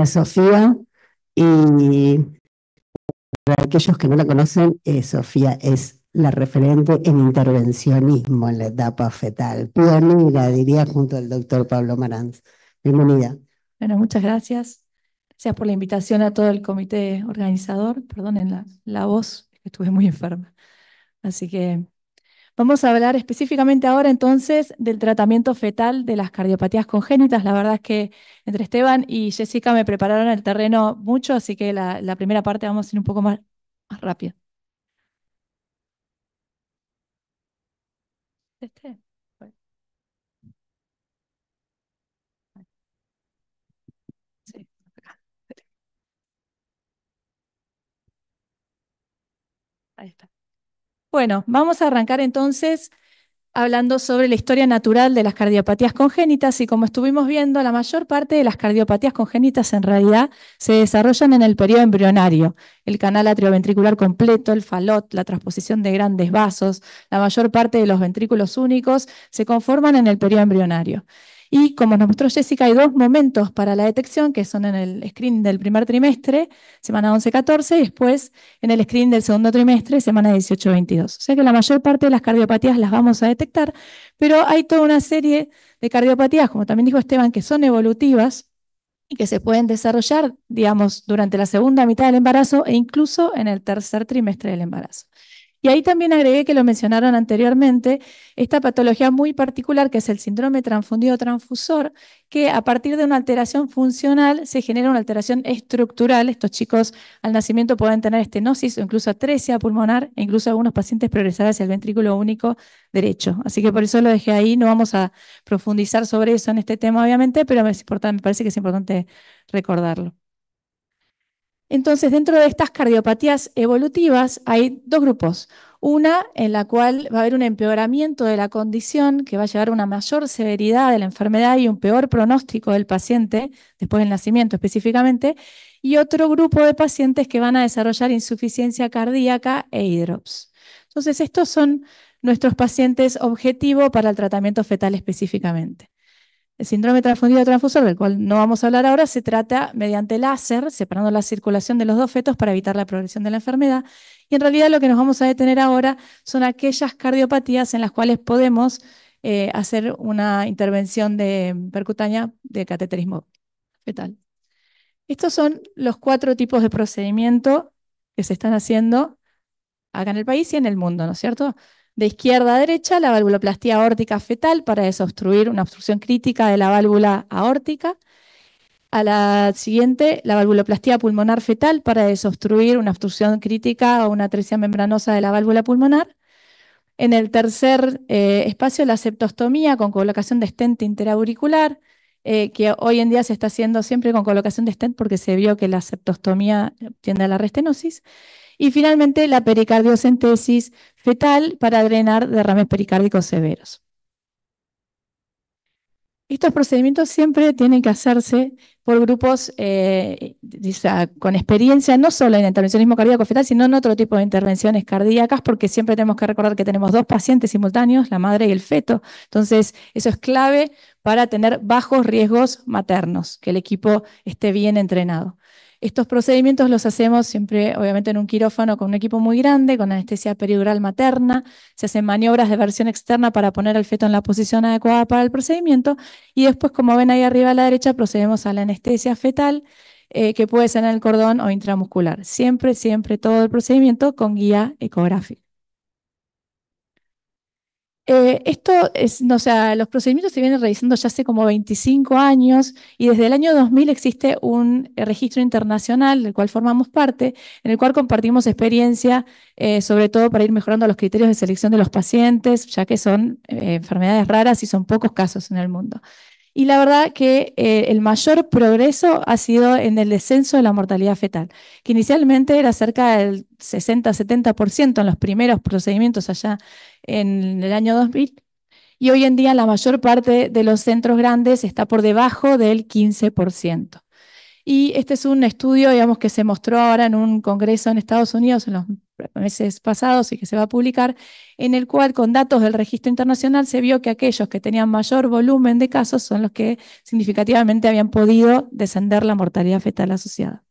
es Sofía y para aquellos que no la conocen, Sofía es la referente en intervencionismo en la etapa fetal. Pionera, diría, junto al doctor Pablo Maranz. Bienvenida. Bueno, muchas gracias. Gracias por la invitación a todo el comité organizador. Perdonen la voz, estuve muy enferma. Así que vamos a hablar específicamente ahora entonces del tratamiento fetal de las cardiopatías congénitas. La verdad es que entre Esteban y Jessica me prepararon el terreno mucho, así que la primera parte vamos a ir un poco más rápido. Este, bueno, sí, acá. Ahí está. Bueno, vamos a arrancar entonces hablando sobre la historia natural de las cardiopatías congénitas y como estuvimos viendo, la mayor parte de las cardiopatías congénitas en realidad se desarrollan en el periodo embrionario, el canal atrioventricular completo, el falot, la transposición de grandes vasos, la mayor parte de los ventrículos únicos se conforman en el periodo embrionario. Y como nos mostró Jessica, hay dos momentos para la detección, que son en el screening del primer trimestre, semana 11-14, y después en el screening del segundo trimestre, semana 18-22. O sea que la mayor parte de las cardiopatías las vamos a detectar, pero hay toda una serie de cardiopatías, como también dijo Esteban, que son evolutivas y que se pueden desarrollar, digamos, durante la segunda mitad del embarazo e incluso en el tercer trimestre del embarazo. Y ahí también agregué que lo mencionaron anteriormente, esta patología muy particular que es el síndrome transfundido transfusor, que a partir de una alteración funcional se genera una alteración estructural. Estos chicos al nacimiento pueden tener estenosis o incluso atresia pulmonar e incluso algunos pacientes progresar hacia el ventrículo único derecho. Así que por eso lo dejé ahí, no vamos a profundizar sobre eso en este tema obviamente, pero me parece que es importante recordarlo. Entonces, dentro de estas cardiopatías evolutivas hay dos grupos. Una en la cual va a haber un empeoramiento de la condición que va a llevar a una mayor severidad de la enfermedad y un peor pronóstico del paciente, después del nacimiento específicamente, y otro grupo de pacientes que van a desarrollar insuficiencia cardíaca e hidrops. Entonces, estos son nuestros pacientes objetivo para el tratamiento fetal específicamente. El síndrome transfundido transfusor, del cual no vamos a hablar ahora, se trata mediante láser, separando la circulación de los dos fetos para evitar la progresión de la enfermedad. Y en realidad lo que nos vamos a detener ahora son aquellas cardiopatías en las cuales podemos hacer una intervención percutánea de cateterismo fetal. Estos son los 4 tipos de procedimiento que se están haciendo acá en el país y en el mundo, ¿no es cierto? De izquierda a derecha, la valvuloplastía aórtica fetal para desobstruir una obstrucción crítica de la válvula aórtica. A la siguiente, la valvuloplastía pulmonar fetal para desobstruir una obstrucción crítica o una atresia membranosa de la válvula pulmonar. En el tercer espacio, la septostomía con colocación de stent interauricular, que hoy en día se está haciendo siempre con colocación de stent porque se vio que la septostomía tiende a la restenosis. Y finalmente, la pericardiocentesis fetal para drenar derrames pericárdicos severos. Estos procedimientos siempre tienen que hacerse por grupos con experiencia, no solo en intervencionismo cardíaco fetal, sino en otro tipo de intervenciones cardíacas, porque siempre tenemos que recordar que tenemos 2 pacientes simultáneos, la madre y el feto. Entonces, eso es clave para tener bajos riesgos maternos, que el equipo esté bien entrenado. Estos procedimientos los hacemos siempre, obviamente, en un quirófano con un equipo muy grande, con anestesia peridural materna. Se hacen maniobras de versión externa para poner al feto en la posición adecuada para el procedimiento. Y después, como ven ahí arriba a la derecha, procedemos a la anestesia fetal, que puede ser en el cordón o intramuscular. Siempre, siempre todo el procedimiento con guía ecográfica. Los procedimientos se vienen realizando ya hace como 25 años y desde el año 2000 existe un registro internacional del cual formamos parte, en el cual compartimos experiencia, sobre todo para ir mejorando los criterios de selección de los pacientes, ya que son enfermedades raras y son pocos casos en el mundo. Y la verdad que el mayor progreso ha sido en el descenso de la mortalidad fetal, que inicialmente era cerca del 60-70% en los primeros procedimientos allá en el año 2000, y hoy en día la mayor parte de los centros grandes está por debajo del 15%. Y este es un estudio, digamos, que se mostró ahora en un congreso en Estados Unidos en los meses pasados y que se va a publicar, en el cual con datos del registro internacional se vio que aquellos que tenían mayor volumen de casos son los que significativamente habían podido descender la mortalidad fetal asociada.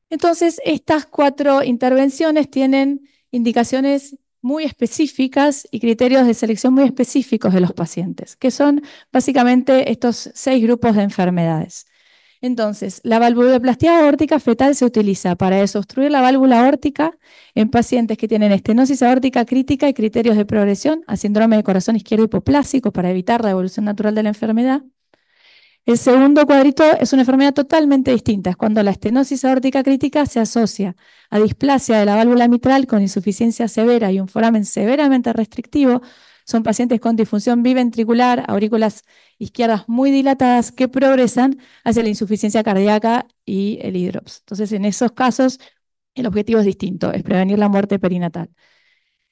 Entonces, estas 4 intervenciones tienen indicaciones muy específicas y criterios de selección muy específicos de los pacientes, que son básicamente estos 6 grupos de enfermedades. Entonces, la valvuloplastia aórtica fetal se utiliza para desobstruir la válvula aórtica en pacientes que tienen estenosis aórtica crítica y criterios de progresión a síndrome de corazón izquierdo hipoplásico para evitar la evolución natural de la enfermedad. El segundo cuadrito es una enfermedad totalmente distinta, es cuando la estenosis aórtica crítica se asocia a displasia de la válvula mitral con insuficiencia severa y un foramen severamente restrictivo. Son pacientes con disfunción biventricular, aurículas izquierdas muy dilatadas que progresan hacia la insuficiencia cardíaca y el hidrops. Entonces, en esos casos, el objetivo es distinto, es prevenir la muerte perinatal.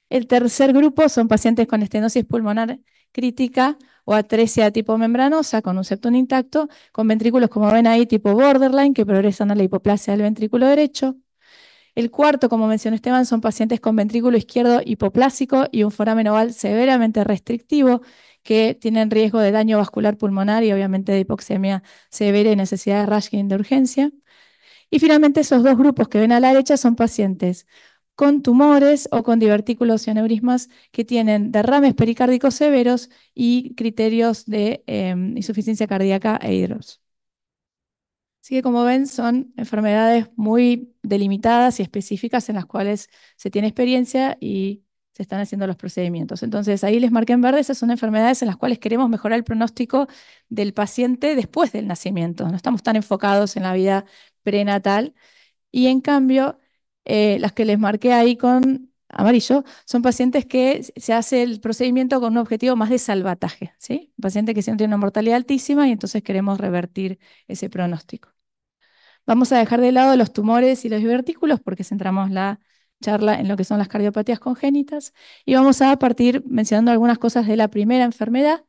El tercer grupo son pacientes con estenosis pulmonar crítica o atresia tipo membranosa con un septum intacto, con ventrículos, como ven ahí, tipo borderline, que progresan a la hipoplasia del ventrículo derecho. El cuarto, como mencionó Esteban, son pacientes con ventrículo izquierdo hipoplásico y un foramen oval severamente restrictivo, que tienen riesgo de daño vascular pulmonar y obviamente de hipoxemia severa y necesidad de Rashkin de urgencia. Y finalmente, esos 2 grupos que ven a la derecha son pacientes con tumores o con divertículos y aneurismas que tienen derrames pericárdicos severos y criterios de insuficiencia cardíaca e hidrops. Así que, como ven, son enfermedades muy delimitadas y específicas en las cuales se tiene experiencia y se están haciendo los procedimientos. Entonces, ahí les marqué en verde, esas son enfermedades en las cuales queremos mejorar el pronóstico del paciente después del nacimiento. No estamos tan enfocados en la vida prenatal. Y en cambio, las que les marqué ahí con amarillo son pacientes que se hace el procedimiento con un objetivo más de salvataje, ¿sí? Un paciente que siempre tiene una mortalidad altísima y entonces queremos revertir ese pronóstico. Vamos a dejar de lado los tumores y los divertículos porque centramos la charla en lo que son las cardiopatías congénitas y vamos a partir mencionando algunas cosas de la primera enfermedad,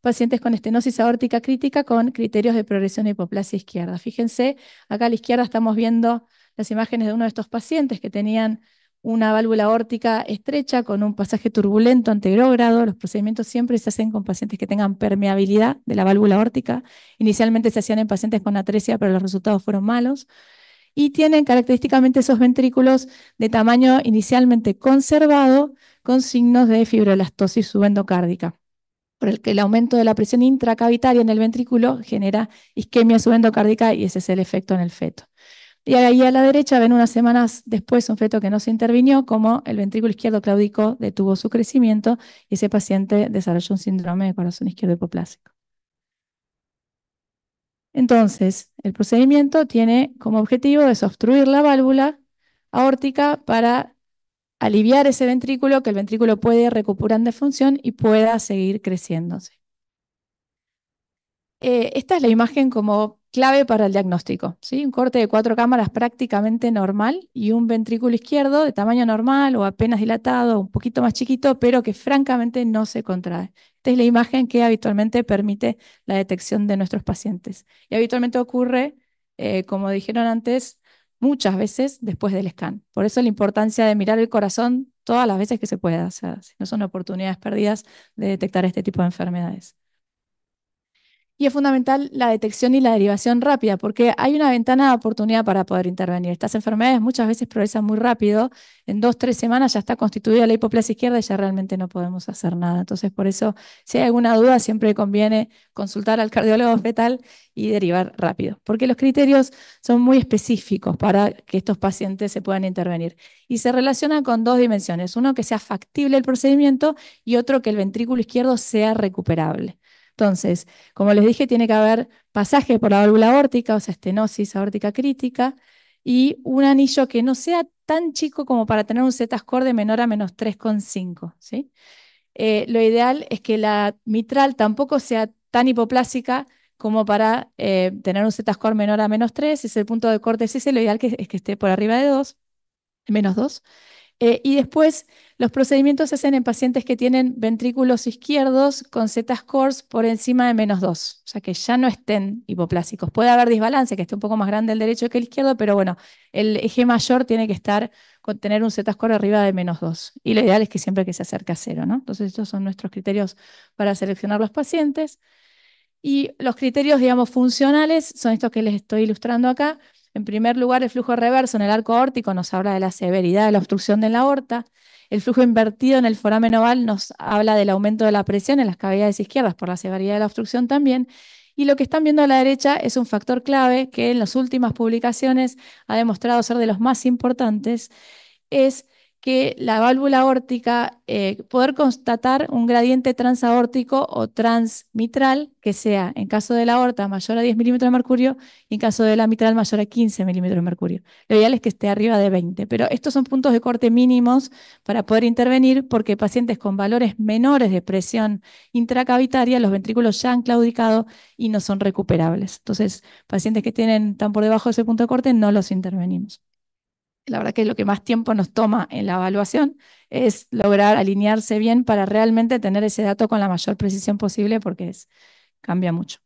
pacientes con estenosis aórtica crítica con criterios de progresión de hipoplasia izquierda. Fíjense, acá a la izquierda estamos viendo las imágenes de uno de estos pacientes que tenían una válvula aórtica estrecha con un pasaje turbulento anterógrado. Los procedimientos siempre se hacen con pacientes que tengan permeabilidad de la válvula aórtica. Inicialmente se hacían en pacientes con atresia, pero los resultados fueron malos. Y tienen característicamente esos ventrículos de tamaño inicialmente conservado con signos de fibrolastosis subendocárdica, por el que el aumento de la presión intracavitaria en el ventrículo genera isquemia subendocárdica y ese es el efecto en el feto. Y ahí a la derecha ven unas semanas después un feto que no se intervinió, como el ventrículo izquierdo claudicó detuvo su crecimiento y ese paciente desarrolló un síndrome de corazón izquierdo hipoplásico. Entonces, el procedimiento tiene como objetivo desobstruir la válvula aórtica para aliviar ese ventrículo, que el ventrículo puede recuperar de función y pueda seguir creciéndose. Esta es la imagen como clave para el diagnóstico, ¿sí? Un corte de 4 cámaras prácticamente normal y un ventrículo izquierdo de tamaño normal o apenas dilatado, un poquito más chiquito, pero que francamente no se contrae. Esta es la imagen que habitualmente permite la detección de nuestros pacientes. Y habitualmente ocurre, como dijeron antes, muchas veces después del scan. Por eso la importancia de mirar el corazón todas las veces que se pueda. O sea, si no son oportunidades perdidas de detectar este tipo de enfermedades. Y es fundamental la detección y la derivación rápida, porque hay una ventana de oportunidad para poder intervenir. Estas enfermedades muchas veces progresan muy rápido. En 2-3 semanas ya está constituida la hipoplasia izquierda y ya realmente no podemos hacer nada. Entonces, por eso, si hay alguna duda, siempre conviene consultar al cardiólogo fetal y derivar rápido, porque los criterios son muy específicos para que estos pacientes se puedan intervenir. Y se relacionan con 2 dimensiones. Uno, que sea factible el procedimiento y otro, que el ventrículo izquierdo sea recuperable. Entonces, como les dije, tiene que haber pasaje por la válvula aórtica, o sea, estenosis aórtica crítica, y un anillo que no sea tan chico como para tener un Z-score de menor a menos 3,5, ¿sí? Lo ideal es que la mitral tampoco sea tan hipoplásica como para tener un Z-score menor a menos 3, es el punto de corte, es ese, lo ideal es que esté por arriba de 2, menos 2. Y después los procedimientos se hacen en pacientes que tienen ventrículos izquierdos con Z-scores por encima de -2, o sea que ya no estén hipoplásicos. Puede haber desbalance, que esté un poco más grande el derecho que el izquierdo, pero bueno, el eje mayor tiene que estar con tener un Z-score arriba de -2. Y lo ideal es que siempre que se acerque a 0, ¿no? Entonces estos son nuestros criterios para seleccionar los pacientes. Y los criterios, digamos, funcionales son estos que les estoy ilustrando acá. En primer lugar, el flujo reverso en el arco aórtico nos habla de la severidad de la obstrucción de la aorta. El flujo invertido en el foramen oval nos habla del aumento de la presión en las cavidades izquierdas por la severidad de la obstrucción también. Y lo que están viendo a la derecha es un factor clave que en las últimas publicaciones ha demostrado ser de los más importantes, es que la válvula aórtica, poder constatar un gradiente transaórtico o transmitral que sea, en caso de la aorta, mayor a 10 milímetros de mercurio y en caso de la mitral mayor a 15 milímetros de mercurio. Lo ideal es que esté arriba de 20, pero estos son puntos de corte mínimos para poder intervenir porque pacientes con valores menores de presión intracavitaria, los ventrículos ya han claudicado y no son recuperables. Entonces, pacientes que están por debajo de ese punto de corte no los intervenimos. La verdad que lo que más tiempo nos toma en la evaluación es lograr alinearse bien para realmente tener ese dato con la mayor precisión posible porque cambia mucho.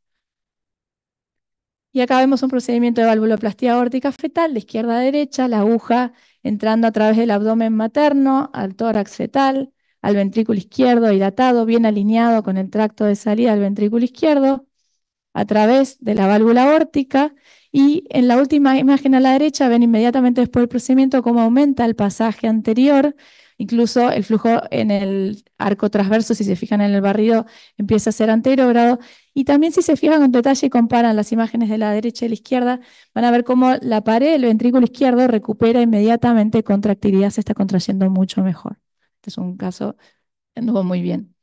Y acá vemos un procedimiento de valvuloplastia aórtica fetal de izquierda a derecha, la aguja entrando a través del abdomen materno al tórax fetal, al ventrículo izquierdo dilatado, bien alineado con el tracto de salida del ventrículo izquierdo, a través de la válvula aórtica. Y en la última imagen a la derecha ven inmediatamente después del procedimiento cómo aumenta el pasaje anterior, incluso el flujo en el arco transverso, si se fijan en el barrido, empieza a ser anterógrado. Y también si se fijan con detalle y comparan las imágenes de la derecha y la izquierda, van a ver cómo la pared del ventrículo izquierdo recupera inmediatamente contractilidad, se está contrayendo mucho mejor. Este es un caso que anduvo muy bien.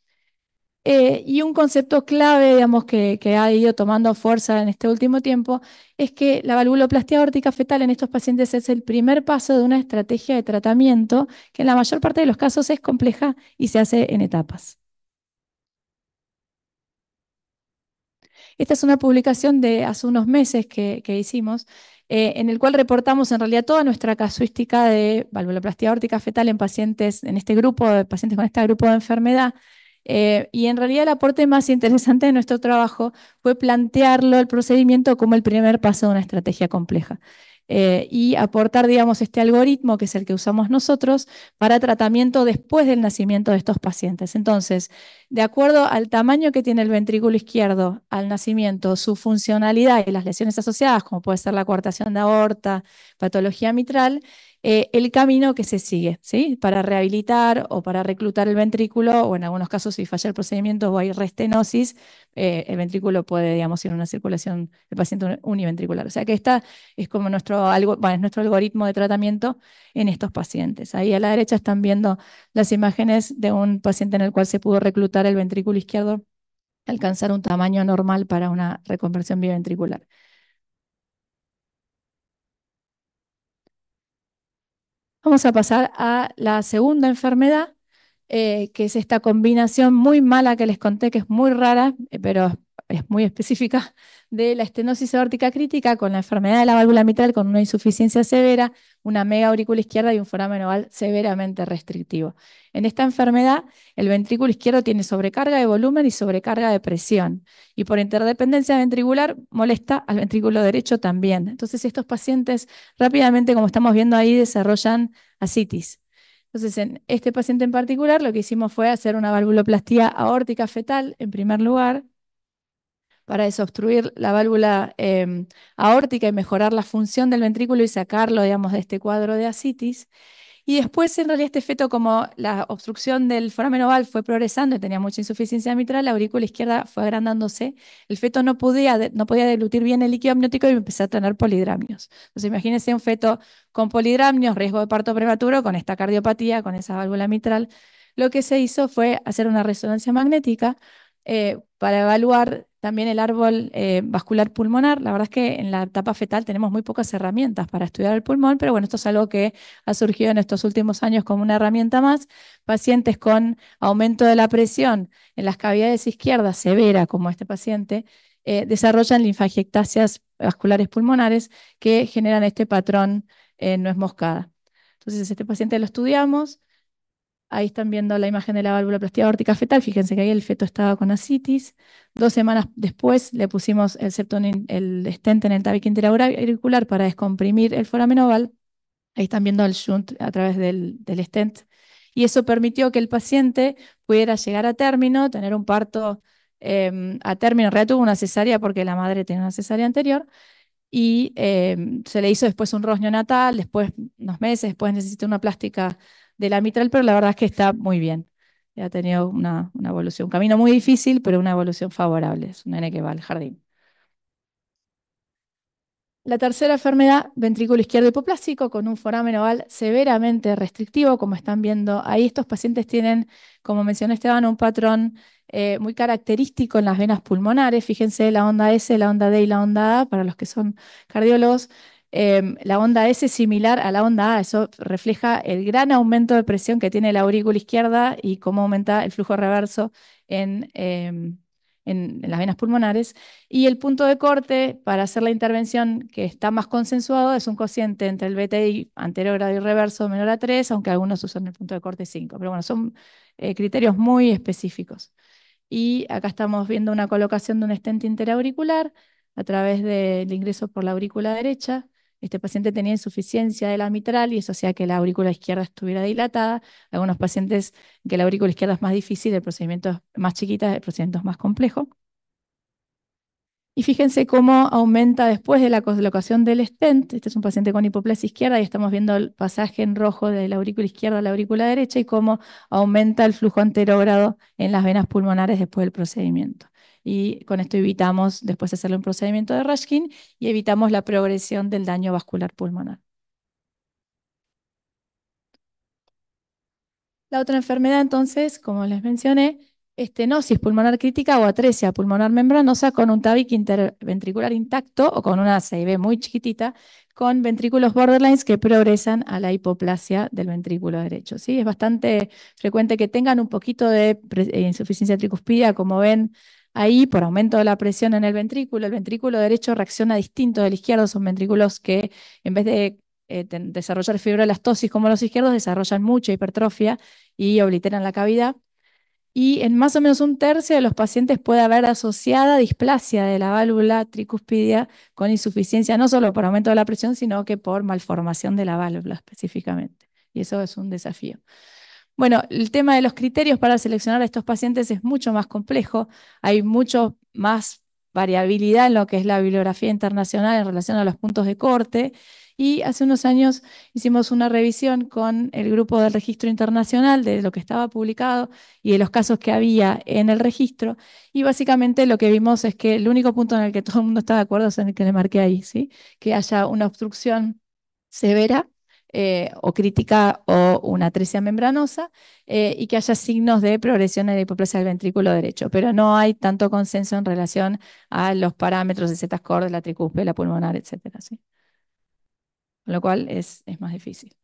Y un concepto clave, digamos, que ha ido tomando fuerza en este último tiempo, es que la valvuloplastia aórtica fetal en estos pacientes es el primer paso de una estrategia de tratamiento que en la mayor parte de los casos es compleja y se hace en etapas. Esta es una publicación de hace unos meses que hicimos, en el cual reportamos en realidad toda nuestra casuística de valvuloplastia aórtica fetal en pacientes, en este grupo de pacientes con este grupo de enfermedad. Y en realidad el aporte más interesante de nuestro trabajo fue plantearlo, el procedimiento, como el primer paso de una estrategia compleja. Y aportar, digamos, este algoritmo, que es el que usamos nosotros, para tratamiento después del nacimiento de estos pacientes. Entonces, de acuerdo al tamaño que tiene el ventrículo izquierdo al nacimiento, su funcionalidad y las lesiones asociadas, como puede ser la coartación de aorta, patología mitral, el camino que se sigue, ¿sí? Para rehabilitar o para reclutar el ventrículo, o en algunos casos, si falla el procedimiento o hay restenosis, el ventrículo puede, digamos, ir a una circulación del paciente univentricular. O sea que esta es como es nuestro algoritmo de tratamiento en estos pacientes. Ahí a la derecha están viendo las imágenes de un paciente en el cual se pudo reclutar el ventrículo izquierdo, alcanzar un tamaño normal para una reconversión biventricular. Vamos a pasar a la segunda enfermedad, que es esta combinación muy mala que les conté, que es muy rara, pero es muy específica, de la estenosis aórtica crítica con la enfermedad de la válvula mitral con una insuficiencia severa, una mega aurícula izquierda y un foramen oval severamente restrictivo. En esta enfermedad, el ventrículo izquierdo tiene sobrecarga de volumen y sobrecarga de presión, y por interdependencia ventricular molesta al ventrículo derecho también. Entonces, estos pacientes rápidamente, como estamos viendo ahí, desarrollan ascitis. Entonces, en este paciente en particular, lo que hicimos fue hacer una valvuloplastía aórtica fetal, en primer lugar, para desobstruir la válvula aórtica y mejorar la función del ventrículo y sacarlo, digamos, de este cuadro de ascitis. Y después, en realidad, este feto, como la obstrucción del foramen oval fue progresando y tenía mucha insuficiencia mitral, la aurícula izquierda fue agrandándose. El feto no podía deglutir bien el líquido amniótico y empezó a tener polidramnios. Entonces, imagínense un feto con polidramnios, riesgo de parto prematuro, con esta cardiopatía, con esa válvula mitral. Lo que se hizo fue hacer una resonancia magnética para evaluar también el árbol vascular pulmonar. La verdad es que en la etapa fetal tenemos muy pocas herramientas para estudiar el pulmón, pero bueno, esto es algo que ha surgido en estos últimos años como una herramienta más. Pacientes con aumento de la presión en las cavidades izquierdas severa, como este paciente, desarrollan linfagiectasias vasculares pulmonares que generan este patrón nuez moscada. Entonces, este paciente lo estudiamos. Ahí están viendo la imagen de la válvuloplastía aórtica fetal. Fíjense que ahí el feto estaba con ascitis. 2 semanas después le pusimos el stent en el tabique interauricular para descomprimir el foramen oval. Ahí están viendo el shunt a través del stent. Y eso permitió que el paciente pudiera llegar a término, tener un parto a término. En realidad tuvo una cesárea porque la madre tenía una cesárea anterior. Y se le hizo después un ROS neonatal, después unos meses, después necesitó una plástica de la mitral, pero la verdad es que está muy bien. Ha tenido una evolución, un camino muy difícil, pero una evolución favorable. Es un nene que va al jardín. La tercera enfermedad, ventrículo izquierdo hipoplásico con un foramen oval severamente restrictivo, como están viendo ahí. Estos pacientes tienen, como mencionó Esteban, un patrón muy característico en las venas pulmonares. Fíjense la onda S, la onda D y la onda A, para los que son cardiólogos. La onda S es similar a la onda A, eso refleja el gran aumento de presión que tiene la aurícula izquierda y cómo aumenta el flujo reverso en las venas pulmonares. Y el punto de corte para hacer la intervención que está más consensuado es un cociente entre el BTI anterógrado y reverso menor a 3, aunque algunos usan el punto de corte 5. Pero bueno, son criterios muy específicos. Y acá estamos viendo una colocación de un stent interauricular a través del ingreso por la aurícula derecha. Este paciente tenía insuficiencia de la mitral y eso hacía que la aurícula izquierda estuviera dilatada. Algunos pacientes que la aurícula izquierda es más difícil, el procedimiento es más chiquita, el procedimiento es más complejo. Y fíjense cómo aumenta después de la colocación del stent. Este es un paciente con hipoplasia izquierda y estamos viendo el pasaje en rojo de la aurícula izquierda a la aurícula derecha y cómo aumenta el flujo anterógrado en las venas pulmonares después del procedimiento. Y con esto evitamos después hacerle un procedimiento de Rashkin y evitamos la progresión del daño vascular pulmonar. La otra enfermedad, entonces, como les mencioné, estenosis pulmonar crítica o atresia pulmonar membranosa con un tabique interventricular intacto o con una CIB muy chiquitita, con ventrículos borderlines que progresan a la hipoplasia del ventrículo derecho. ¿Sí? Es bastante frecuente que tengan un poquito de insuficiencia tricuspidia, como ven ahí, por aumento de la presión en el ventrículo. El ventrículo derecho reacciona distinto del izquierdo, son ventrículos que en vez de desarrollar fibrolastosis como los izquierdos, desarrollan mucha hipertrofia y obliteran la cavidad. Y en más o menos un tercio de los pacientes puede haber asociada displasia de la válvula tricuspidia con insuficiencia, no solo por aumento de la presión, sino que por malformación de la válvula específicamente. Y eso es un desafío. Bueno, el tema de los criterios para seleccionar a estos pacientes es mucho más complejo. Hay mucho más variabilidad en lo que es la bibliografía internacional en relación a los puntos de corte. Y hace unos años hicimos una revisión con el grupo del registro internacional de lo que estaba publicado y de los casos que había en el registro. Y básicamente lo que vimos es que el único punto en el que todo el mundo está de acuerdo es en el que le marqué ahí, ¿sí? Que haya una obstrucción severa o crítica o una atresia membranosa y que haya signos de progresión en la hipoplasia del ventrículo derecho, pero no hay tanto consenso en relación a los parámetros de Z-score de la tricuspide, la pulmonar, etcétera, ¿sí? Con lo cual es más difícil.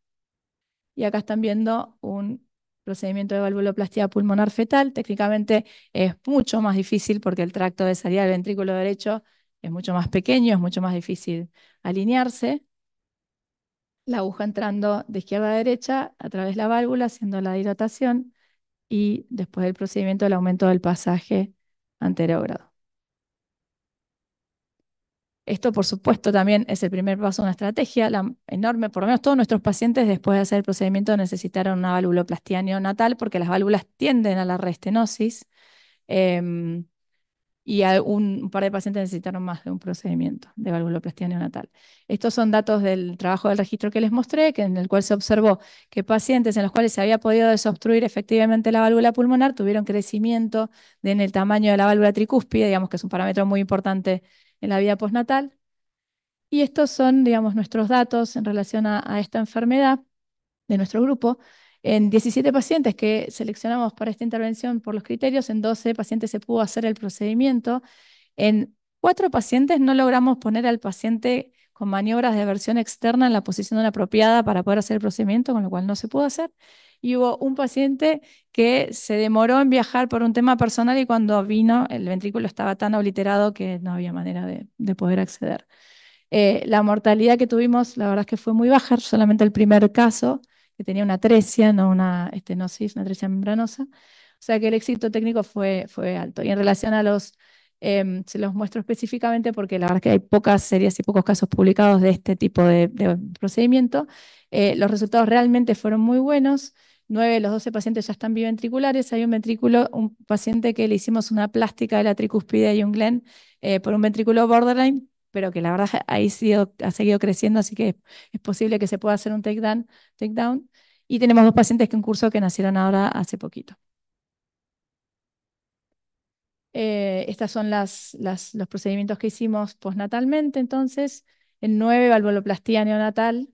Y acá están viendo un procedimiento de valvuloplastia pulmonar fetal. Técnicamente es mucho más difícil porque el tracto de salida del ventrículo derecho es mucho más pequeño, es mucho más difícil alinearse. La aguja entrando de izquierda a derecha a través de la válvula, haciendo la dilatación y después del procedimiento el aumento del pasaje anterógrado. Esto, por supuesto, también es el primer paso de una estrategia enorme. Por lo menos todos nuestros pacientes, después de hacer el procedimiento, necesitaron una valvuloplastía neonatal porque las válvulas tienden a la reestenosis. Y un par de pacientes necesitaron más de un procedimiento de valvuloplastía neonatal. Estos son datos del trabajo del registro que les mostré, en el cual se observó que pacientes en los cuales se había podido desobstruir efectivamente la válvula pulmonar tuvieron crecimiento en el tamaño de la válvula tricúspide, digamos que es un parámetro muy importante en la vida postnatal. Y estos son, digamos, nuestros datos en relación a esta enfermedad de nuestro grupo. En 17 pacientes que seleccionamos para esta intervención por los criterios, en 12 pacientes se pudo hacer el procedimiento. En 4 pacientes no logramos poner al paciente con maniobras de aversión externa en la posición apropiada para poder hacer el procedimiento, con lo cual no se pudo hacer. Y hubo un paciente que se demoró en viajar por un tema personal y cuando vino el ventrículo estaba tan obliterado que no había manera de poder acceder. La mortalidad que tuvimos, la verdad es que fue muy baja, solamente el primer caso que tenía una atresia, no una estenosis, una atresia membranosa. O sea que el éxito técnico fue alto. Y en relación a se los muestro específicamente porque la verdad es que hay pocas series y pocos casos publicados de este tipo de procedimiento. Los resultados realmente fueron muy buenos. 9 de los 12 pacientes ya están biventriculares. Hay un paciente que le hicimos una plástica de la tricúspide y un Glenn por un ventrículo borderline, pero que la verdad ha seguido creciendo, así que es posible que se pueda hacer un takedown. Y tenemos 2 pacientes que en curso que nacieron ahora hace poquito. Estos son los procedimientos que hicimos postnatalmente, entonces, en 9 valvuloplastía neonatal,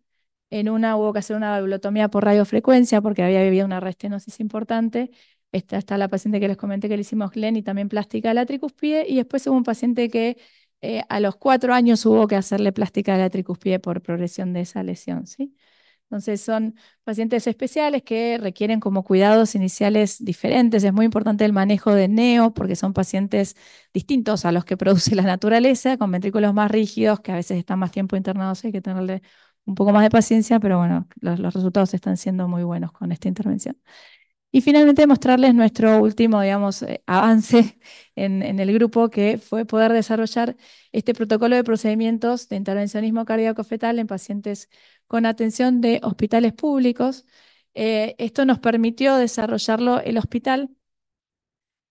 en una hubo que hacer una valvulotomía por radiofrecuencia porque había habido una restenosis importante. Esta está la paciente que les comenté que le hicimos Glenn y también plástica de la tricuspide, y después hubo un paciente que a los 4 años hubo que hacerle plástica de la tricuspide por progresión de esa lesión, ¿sí? Entonces son pacientes especiales que requieren como cuidados iniciales diferentes. Es muy importante el manejo de neo porque son pacientes distintos a los que produce la naturaleza, con ventrículos más rígidos, que a veces están más tiempo internados. Hay que tenerle un poco más de paciencia, pero bueno, los resultados están siendo muy buenos con esta intervención. Y finalmente mostrarles nuestro último, digamos, avance en el grupo, que fue poder desarrollar este protocolo de procedimientos de intervencionismo cardíaco fetal en pacientes con atención de hospitales públicos. Esto nos permitió desarrollarlo el hospital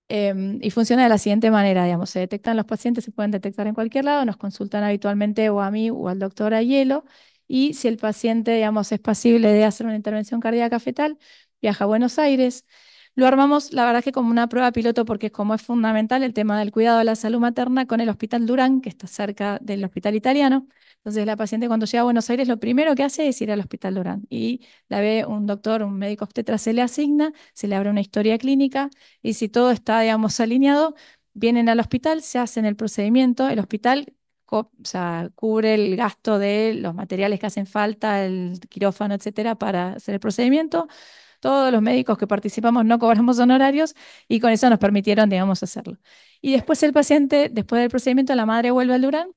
y funciona de la siguiente manera, digamos, se detectan los pacientes, se pueden detectar en cualquier lado, nos consultan habitualmente o a mí o al doctor Ayelo, y si el paciente, digamos, es pasible de hacer una intervención cardíaca fetal, viaja a Buenos Aires. Lo armamos, la verdad que como una prueba piloto, porque como es fundamental el tema del cuidado de la salud materna con el Hospital Durán, que está cerca del Hospital Italiano. Entonces la paciente cuando llega a Buenos Aires lo primero que hace es ir al Hospital Durán y la ve un doctor, un médico obstetra se le asigna, se le abre una historia clínica y si todo está, digamos, alineado, vienen al hospital, se hacen el procedimiento, el hospital o sea, cubre el gasto de los materiales que hacen falta, el quirófano, etcétera, para hacer el procedimiento. Todos los médicos que participamos no cobramos honorarios y con eso nos permitieron, digamos, hacerlo. Y después el paciente, después del procedimiento, la madre vuelve al Durán,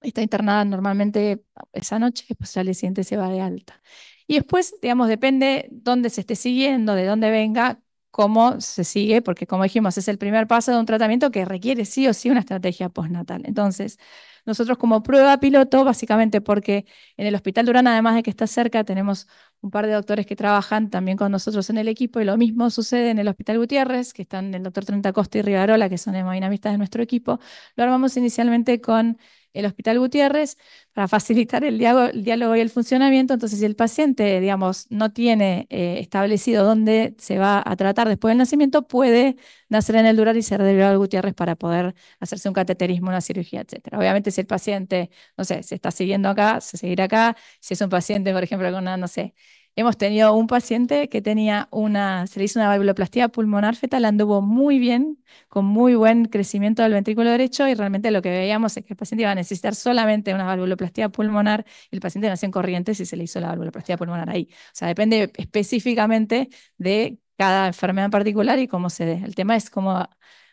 está internada normalmente esa noche, después al día siguiente se va de alta. Y después, digamos, depende dónde se esté siguiendo, de dónde venga, cómo se sigue, porque como dijimos, es el primer paso de un tratamiento que requiere sí o sí una estrategia postnatal. Entonces, nosotros como prueba piloto, básicamente porque en el Hospital Durán, además de que está cerca, tenemos un par de doctores que trabajan también con nosotros en el equipo, y lo mismo sucede en el Hospital Gutiérrez, que están el doctor Trenta Costa y Rivarola, que son hemodinamistas de nuestro equipo. Lo armamos inicialmente con el Hospital Gutiérrez para facilitar el diálogo y el funcionamiento. Entonces, si el paciente, digamos, no tiene establecido dónde se va a tratar después del nacimiento, puede nacer en el Durán y ser derivado al Gutiérrez para poder hacerse un cateterismo, una cirugía, etcétera. Obviamente, si el paciente, no sé, se está siguiendo acá, se seguirá acá. Si es un paciente, por ejemplo, con una, no sé, hemos tenido un paciente que se le hizo una valvuloplastía pulmonar fetal, anduvo muy bien, con muy buen crecimiento del ventrículo derecho, y realmente lo que veíamos es que el paciente iba a necesitar solamente una valvuloplastía pulmonar y el paciente nació en Corrientes y se le hizo la valvuloplastía pulmonar ahí. O sea, depende específicamente de cada enfermedad en particular y cómo se dé. El tema es cómo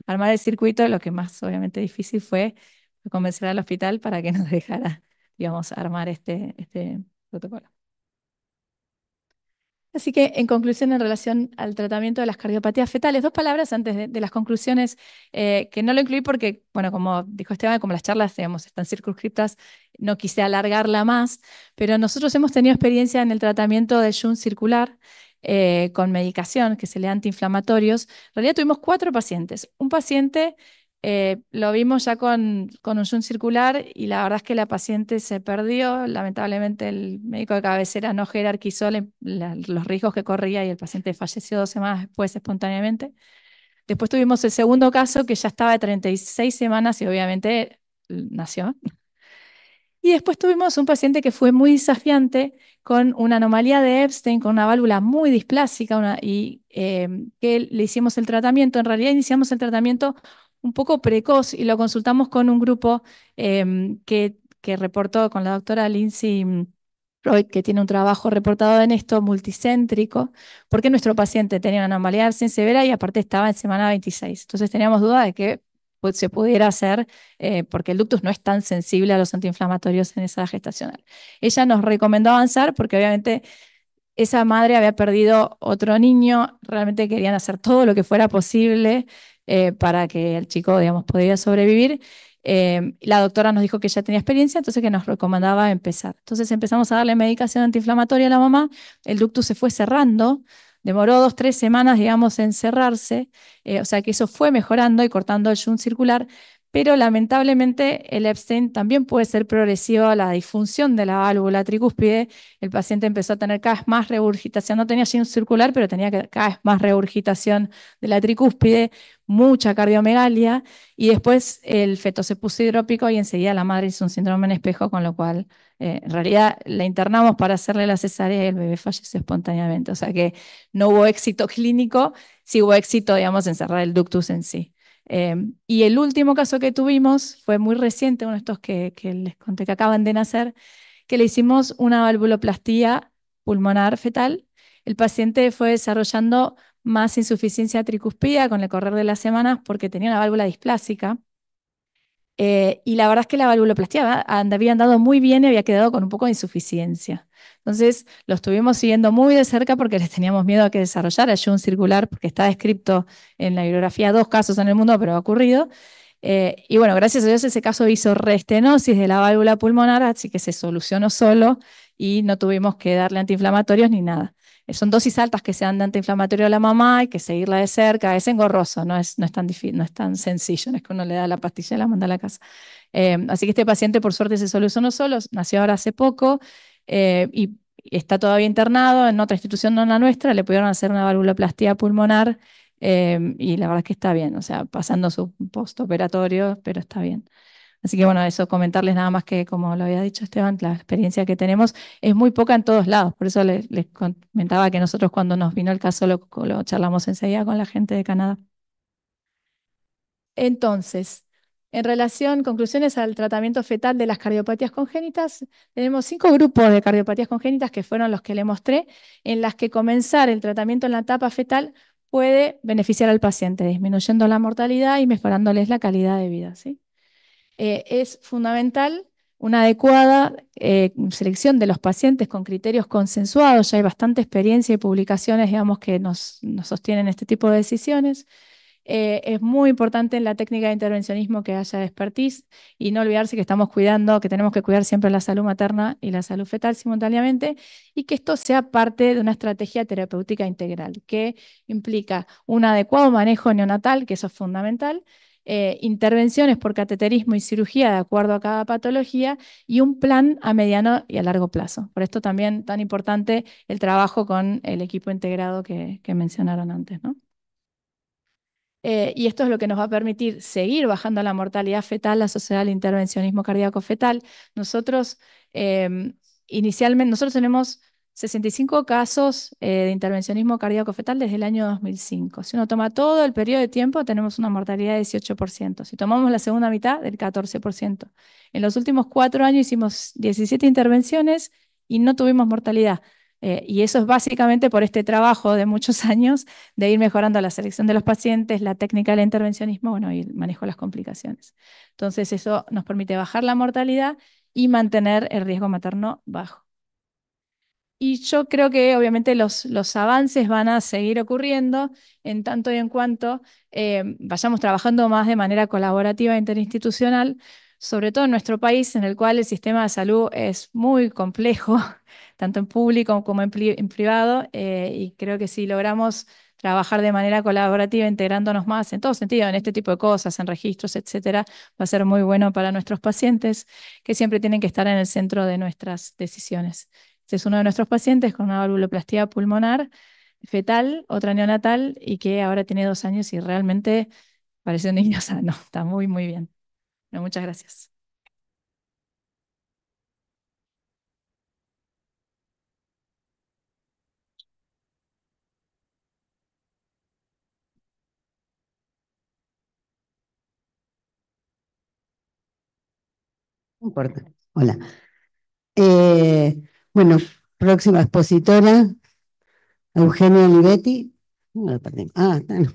armar el circuito. Lo que más obviamente difícil fue convencer al hospital para que nos dejara, digamos, armar este protocolo. Así que, en conclusión, en relación al tratamiento de las cardiopatías fetales, 2 palabras antes de las conclusiones, que no lo incluí porque, bueno, como dijo Esteban, como las charlas, digamos, están circunscriptas, no quise alargarla más, pero nosotros hemos tenido experiencia en el tratamiento de Jun circular con medicación, que se le da antiinflamatorios. En realidad tuvimos 4 pacientes. Un paciente lo vimos ya con un Jun circular y la verdad es que la paciente se perdió. Lamentablemente el médico de cabecera no jerarquizó los riesgos que corría y el paciente falleció 2 semanas después espontáneamente. Después tuvimos el segundo caso que ya estaba de 36 semanas y obviamente nació. Y después tuvimos un paciente que fue muy desafiante con una anomalía de Epstein, con una válvula muy displásica, y que le hicimos el tratamiento. En realidad iniciamos el tratamiento un poco precoz y lo consultamos con un grupo que reportó con la doctora Lindsay Freud, que tiene un trabajo reportado en esto multicéntrico, porque nuestro paciente tenía una anomalía de Epstein severa y aparte estaba en semana 26. Entonces teníamos duda de que se pudiera hacer porque el ductus no es tan sensible a los antiinflamatorios en esa gestacional. Ella nos recomendó avanzar porque obviamente esa madre había perdido otro niño, realmente querían hacer todo lo que fuera posible para que el chico, digamos, pudiera sobrevivir. La doctora nos dijo que ya tenía experiencia, entonces que nos recomendaba empezar. Entonces empezamos a darle medicación antiinflamatoria a la mamá, el ductus se fue cerrando, demoró 2, 3 semanas, digamos, en cerrarse, o sea que eso fue mejorando y cortando el shunt circular, pero lamentablemente el Epstein también puede ser progresivo a la disfunción de la válvula tricúspide. El paciente empezó a tener cada vez más regurgitación, no tenía shunt circular, pero tenía cada vez más regurgitación de la tricúspide, mucha cardiomegalia, y después el feto se puso hidrópico y enseguida la madre hizo un síndrome en espejo, con lo cual en realidad la internamos para hacerle la cesárea y el bebé falleció espontáneamente. O sea que no hubo éxito clínico, sí hubo éxito, digamos, en cerrar el ductus en sí. Y el último caso que tuvimos fue muy reciente, uno de estos que les conté que acaban de nacer, que le hicimos una valvuloplastía pulmonar fetal. El paciente fue desarrollando más insuficiencia tricuspida con el correr de las semanas porque tenía una válvula displásica. Y la verdad es que la valvuloplastía había andado muy bien y había quedado con un poco de insuficiencia. Entonces lo estuvimos siguiendo muy de cerca porque les teníamos miedo a que desarrollara shunt circular, porque está descrito en la bibliografía 2 casos en el mundo, pero ha ocurrido. Y bueno, gracias a Dios ese caso hizo reestenosis de la válvula pulmonar, así que se solucionó solo y no tuvimos que darle antiinflamatorios ni nada. Son dosis altas que se dan de antiinflamatorio a la mamá, hay que seguirla de cerca, es engorroso, no es tan sencillo, no es que uno le da la pastilla y la manda a la casa. Así que este paciente por suerte se solucionó solo, nació ahora hace poco y está todavía internado en otra institución, no en la nuestra, le pudieron hacer una valvuloplastía pulmonar y la verdad es que está bien, o sea, pasando su postoperatorio, pero está bien. Así que bueno, eso comentarles nada más que, como lo había dicho Esteban, la experiencia que tenemos es muy poca en todos lados. Por eso les comentaba que nosotros cuando nos vino el caso lo charlamos enseguida con la gente de Canadá. Entonces, en relación, conclusiones al tratamiento fetal de las cardiopatías congénitas, tenemos 5 grupos de cardiopatías congénitas que fueron los que le mostré, en las que comenzar el tratamiento en la etapa fetal puede beneficiar al paciente, disminuyendo la mortalidad y mejorándoles la calidad de vida, ¿sí? Es fundamental una adecuada selección de los pacientes con criterios consensuados. Ya hay bastante experiencia y publicaciones, digamos, que nos sostienen este tipo de decisiones. Es muy importante en la técnica de intervencionismo que haya expertise y no olvidarse que estamos cuidando, que tenemos que cuidar siempre la salud materna y la salud fetal simultáneamente, y que esto sea parte de una estrategia terapéutica integral que implica un adecuado manejo neonatal, que eso es fundamental, intervenciones por cateterismo y cirugía de acuerdo a cada patología y un plan a mediano y a largo plazo. Por esto también tan importante el trabajo con el equipo integrado que mencionaron antes, ¿no? Y esto es lo que nos va a permitir seguir bajando la mortalidad fetal asociada al intervencionismo cardíaco fetal. Nosotros, inicialmente, nosotros tenemos 65 casos de intervencionismo cardíaco fetal desde el año 2005. Si uno toma todo el periodo de tiempo, tenemos una mortalidad de 18%. Si tomamos la segunda mitad, del 14%. En los últimos 4 años hicimos 17 intervenciones y no tuvimos mortalidad. Y eso es básicamente por este trabajo de muchos años de ir mejorando la selección de los pacientes, la técnica del intervencionismo, bueno, y el manejo de las complicaciones. Entonces, eso nos permite bajar la mortalidad y mantener el riesgo materno bajo. Y yo creo que obviamente los avances van a seguir ocurriendo en tanto y en cuanto vayamos trabajando más de manera colaborativa e interinstitucional, sobre todo en nuestro país, en el cual el sistema de salud es muy complejo, tanto en público como en privado, y creo que si logramos trabajar de manera colaborativa, integrándonos más en todo sentido, en este tipo de cosas, en registros, etcétera, va a ser muy bueno para nuestros pacientes, que siempre tienen que estar en el centro de nuestras decisiones. Este es uno de nuestros pacientes con una valvuloplastía pulmonar fetal, otra neonatal, y que ahora tiene 2 años y realmente parece un niño sano. Está muy, muy bien. Bueno, muchas gracias. No importa. Hola. Eh, bueno, próxima expositora, Eugenia Olivetti. No la perdimos. Ah, está, no.